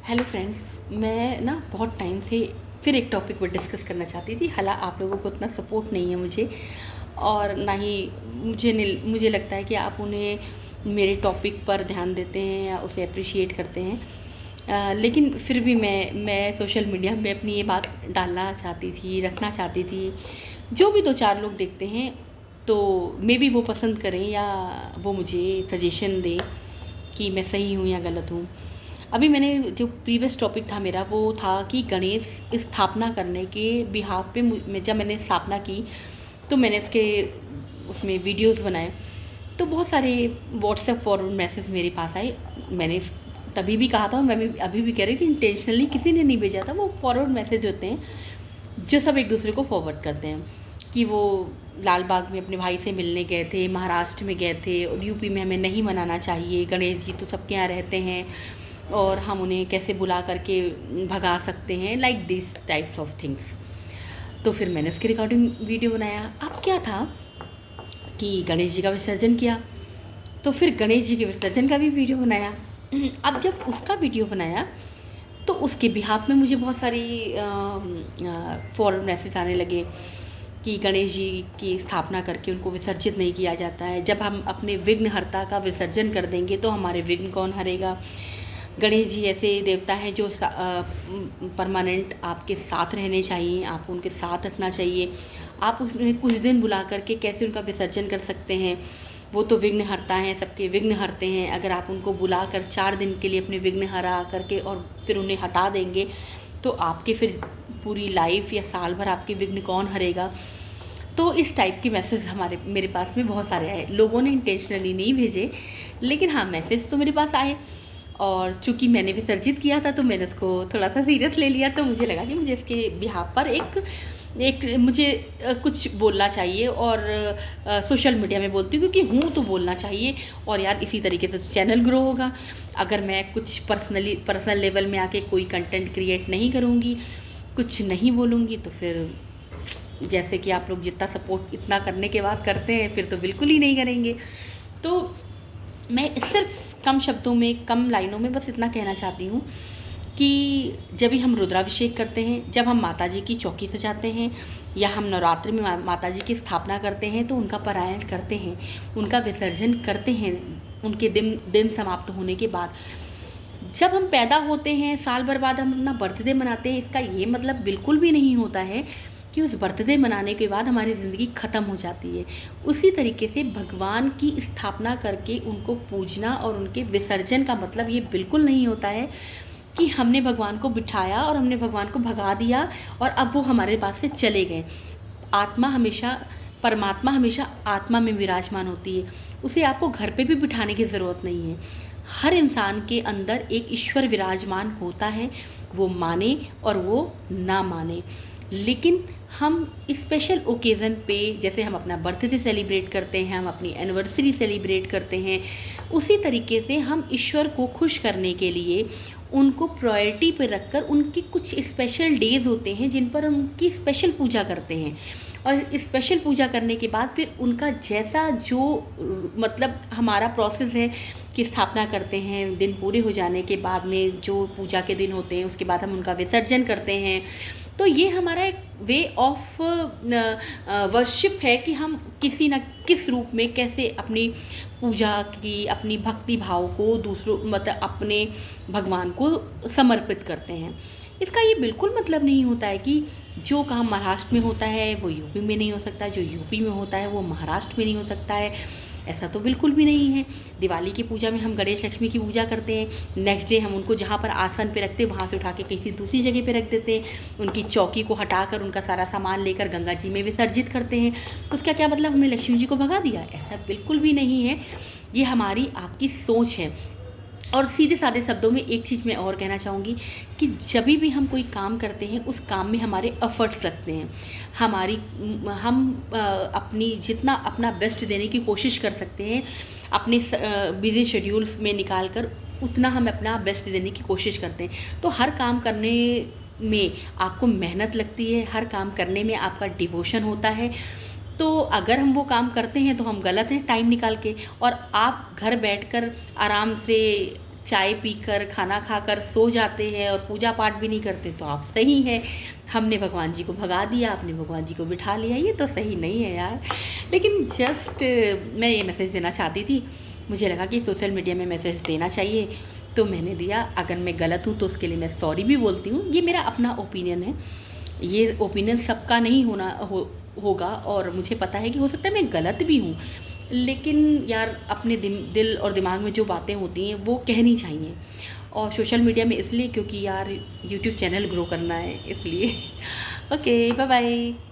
Hello friends, मैं ना बहुत टाइम से फिर एक टॉपिक पर डिस्कस करना चाहती थी। हालांकि आप लोगों को उतना सपोर्ट नहीं है मुझे, और ना ही मुझे लगता है कि आप उन्हें मेरे टॉपिक पर ध्यान देते हैं या उसे अप्रिशिएट करते हैं। लेकिन फिर भी मैं सोशल मीडिया में अपनी ये बात डालना चाहती थी, रखना चाहती थी। जो भी दो चार लोग देखते हैं तो मे बी वो पसंद करें या वो मुझे सजेशन दें कि मैं सही हूँ या गलत हूँ। अभी मैंने जो प्रीवियस टॉपिक था मेरा वो था कि गणेश स्थापना करने के बिहाफ पे जब मैंने स्थापना की तो मैंने उसमें वीडियोस बनाए। तो बहुत सारे व्हाट्सएप फॉरवर्ड मैसेज मेरे पास आए। मैंने तभी भी कहा था और मैं भी अभी भी कह रही हूँ कि इंटेंशनली किसी ने नहीं भेजा था। वो फॉरवर्ड मैसेज होते हैं जो सब एक दूसरे को फॉरवर्ड करते हैं कि वो लाल बाग में अपने भाई से मिलने गए थे, महाराष्ट्र में गए थे और यूपी में हमें नहीं मनाना चाहिए, गणेश जी तो सबके यहाँ रहते हैं और हम उन्हें कैसे बुला करके भगा सकते हैं, like this types of things. तो फिर मैंने उसकी रिकॉर्डिंग वीडियो बनाया। अब क्या था कि गणेश जी का विसर्जन किया, तो फिर गणेश जी के विसर्जन का भी वीडियो बनाया। अब जब उसका वीडियो बनाया तो उसके बिहाफ में मुझे बहुत सारी फॉरवर्ड मैसेज आने लगे कि गणेश जी की स्थापना करके उनको विसर्जित नहीं किया जाता है। जब हम अपने विघ्नहर्ता का विसर्जन कर देंगे तो हमारे विघ्न कौन हरेगा। गणेश जी ऐसे देवता हैं जो परमानेंट आपके साथ रहने चाहिए, आपको उनके साथ रखना चाहिए। आप उन्हें कुछ दिन बुला करके कैसे उनका विसर्जन कर सकते हैं। वो तो विघ्न हरता हैं, सबके विघ्न हरते हैं। अगर आप उनको बुला कर 4 दिन के लिए अपने विघ्न हरा करके और फिर उन्हें हटा देंगे तो आपके फिर पूरी लाइफ या साल भर आपके विघ्न कौन हरेगा। तो इस टाइप के मैसेज मेरे पास में बहुत सारे आए। लोगों ने इंटेंशनली नहीं भेजे, लेकिन हाँ मैसेज तो मेरे पास आए। और चूँकि मैंने विसर्जित किया था तो मैंने उसको थोड़ा सा सीरियस ले लिया। तो मुझे लगा कि मुझे इसके बिहाफ पर एक मुझे कुछ बोलना चाहिए। और सोशल मीडिया में बोलती हूँ क्योंकि हूँ तो बोलना चाहिए। और यार इसी तरीके से चैनल ग्रो होगा। अगर मैं कुछ पर्सनल लेवल में आके कोई कंटेंट क्रिएट नहीं करूँगी, कुछ नहीं बोलूँगी, तो फिर जैसे कि आप लोग जितना सपोर्ट इतना करने के बाद करते हैं फिर तो बिल्कुल ही नहीं करेंगे। तो मैं सिर्फ कम शब्दों में, कम लाइनों में बस इतना कहना चाहती हूँ कि जब भी हम रुद्राभिषेक करते हैं, जब हम माता जी की चौकी सजाते हैं या हम नवरात्रि में माता जी की स्थापना करते हैं तो उनका पारायण करते हैं, उनका विसर्जन करते हैं उनके दिन समाप्त होने के बाद। जब हम पैदा होते हैं साल भर बाद हम अपना बर्थडे मनाते हैं, इसका ये मतलब बिल्कुल भी नहीं होता है कि उस बर्थडे मनाने के बाद हमारी ज़िंदगी ख़त्म हो जाती है। उसी तरीके से भगवान की स्थापना करके उनको पूजना और उनके विसर्जन का मतलब ये बिल्कुल नहीं होता है कि हमने भगवान को बिठाया और हमने भगवान को भगा दिया और अब वो हमारे पास से चले गए। परमात्मा हमेशा आत्मा में विराजमान होती है। उसे आपको घर पे भी बिठाने की ज़रूरत नहीं है। हर इंसान के अंदर एक ईश्वर विराजमान होता है, वो माने और वो ना माने। लेकिन हम स्पेशल ओकेज़न पे, जैसे हम अपना बर्थडे सेलिब्रेट करते हैं, हम अपनी एनिवर्सरी सेलिब्रेट करते हैं, उसी तरीके से हम ईश्वर को खुश करने के लिए उनको प्रायोरिटी पे रखकर उनके कुछ स्पेशल डेज़ होते हैं जिन पर हम उनकी स्पेशल पूजा करते हैं। और स्पेशल पूजा करने के बाद फिर उनका जैसा जो मतलब हमारा प्रोसेस है कि स्थापना करते हैं, दिन पूरे हो जाने के बाद में जो पूजा के दिन होते हैं उसके बाद हम उनका विसर्जन करते हैं। तो ये हमारा एक वे ऑफ वर्शिप है कि हम किसी न किस रूप में कैसे अपनी पूजा की, अपनी भक्ति भाव को दूसरों मतलब अपने भगवान को समर्पित करते हैं। इसका ये बिल्कुल मतलब नहीं होता है कि जो काम महाराष्ट्र में होता है वो यूपी में नहीं हो सकता, जो यूपी में होता है वो महाराष्ट्र में नहीं हो सकता है। ऐसा तो बिल्कुल भी नहीं है। दिवाली की पूजा में हम गणेश लक्ष्मी की पूजा करते हैं, नेक्स्ट डे हम उनको जहाँ पर आसन पे रखते हैं वहाँ से उठा के किसी दूसरी जगह पे रख देते हैं, उनकी चौकी को हटाकर उनका सारा सामान लेकर गंगा जी में विसर्जित करते हैं। तो उसका क्या मतलब हमने लक्ष्मी जी को भगा दिया? ऐसा बिल्कुल भी नहीं है। ये हमारी आपकी सोच है। और सीधे साधे शब्दों में एक चीज़ मैं और कहना चाहूँगी कि जब भी हम कोई काम करते हैं उस काम में हमारे एफर्ट्स लगते हैं, हम अपनी जितना अपना बेस्ट देने की कोशिश कर सकते हैं अपने बिजी शेड्यूल्स में निकाल कर, उतना हम अपना बेस्ट देने की कोशिश करते हैं। तो हर काम करने में आपको मेहनत लगती है, हर काम करने में आपका डिवोशन होता है। तो अगर हम वो काम करते हैं तो हम गलत हैं टाइम निकाल के, और आप घर बैठकर आराम से चाय पीकर खाना खाकर सो जाते हैं और पूजा पाठ भी नहीं करते, तो आप सही हैं। हमने भगवान जी को भगा दिया, आपने भगवान जी को बिठा लिया, ये तो सही नहीं है यार। लेकिन जस्ट मैं ये मैसेज देना चाहती थी, मुझे लगा कि सोशल मीडिया में मैसेज देना चाहिए तो मैंने दिया। अगर मैं गलत हूँ तो उसके लिए मैं सॉरी भी बोलती हूँ। ये मेरा अपना ओपिनियन है, ये ओपिनियन सबका नहीं होगा और मुझे पता है कि हो सकता है मैं गलत भी हूँ, लेकिन यार अपने दिल और दिमाग में जो बातें होती हैं वो कहनी चाहिए। और सोशल मीडिया में इसलिए क्योंकि यार यूट्यूब चैनल ग्रो करना है, इसलिए। Okay, bye bye.